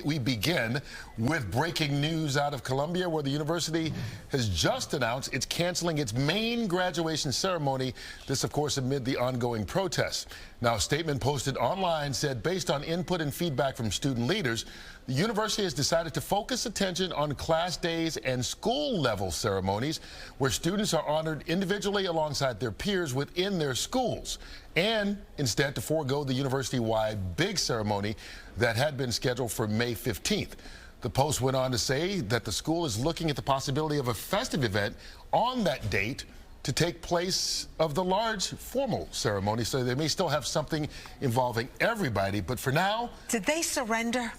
we begin with breaking news out of Columbia, where the university has just announced it's canceling its main graduation ceremony. This, of course, amid the ongoing protests. Now, a statement posted online said, based on input and feedback from student leaders, the university has decided to focus attention on class days and school-level ceremonies, where students are honored individually alongside their peers within their schools, and instead to forego the university-wide big ceremony that had been scheduled for May 15th. The Post went on to say that the school is looking at the possibility of a festive event on that date to take place of the large formal ceremony, so they may still have something involving everybody. But for now... Did they surrender?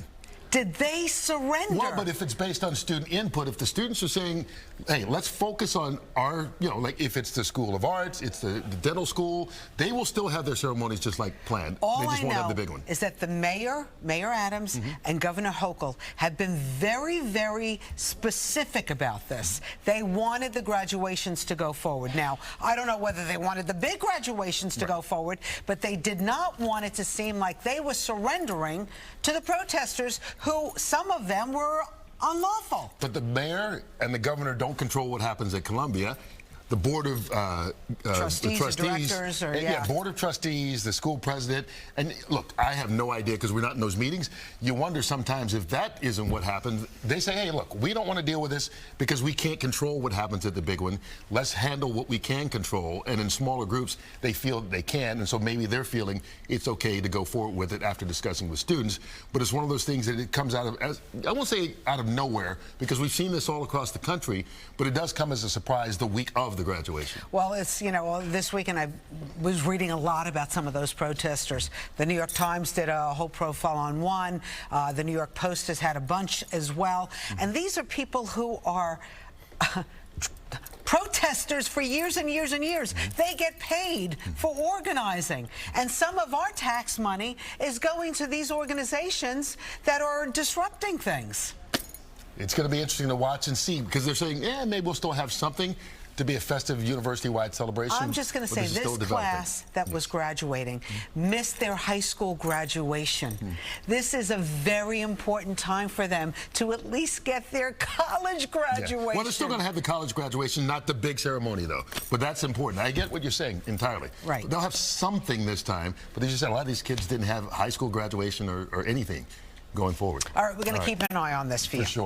Did they surrender? Well, but if it's based on student input, if the students are saying, hey, let's focus on our, like if it's the School of Arts, it's the dental school, they will still have their ceremonies just like planned. All they just won't have the big one. Is that the Mayor Adams, and Governor Hochul have been very, very specific about this. They wanted the graduations to go forward. Now, I don't know whether they wanted the big graduations to go forward, but they did not want it to seem like they were surrendering to the protesters, who some of them were unlawful. But the mayor and the governor don't control what happens at Columbia. The board of trustees, directors, board of trustees, the school president, and look, I have no idea because we're not in those meetings. You wonder sometimes if that isn't what happened. They say, hey, look, we don't want to deal with this because we can't control what happens at the big one. Let's handle what we can control. And in smaller groups, they feel they can, and so maybe they're feeling it's okay to go forward with it after discussing with students. But it's one of those things that it comes out of, I won't say out of nowhere, because we've seen this all across the country, but it does come as a surprise the week of the graduation. Well, it's, this weekend I was reading a lot about some of those protesters. The New York Times did a whole profile on one. The New York Post has had a bunch as well. And these are people who are protesters for years and years and years. They get paid for organizing. And some of our tax money is going to these organizations that are disrupting things. It's going to be interesting to watch and see, because they're saying, yeah, maybe we'll still have something to be a festive university-wide celebration. I'm just going to say this class that was graduating missed their high school graduation. This is a very important time for them to at least get their college graduation. Well, they're still going to have the college graduation, not the big ceremony, though. But that's important. I get what you're saying entirely. Right. They'll have something this time, but as you said, a lot of these kids didn't have high school graduation or anything going forward. All right, we're going to keep an eye on this for you. For sure.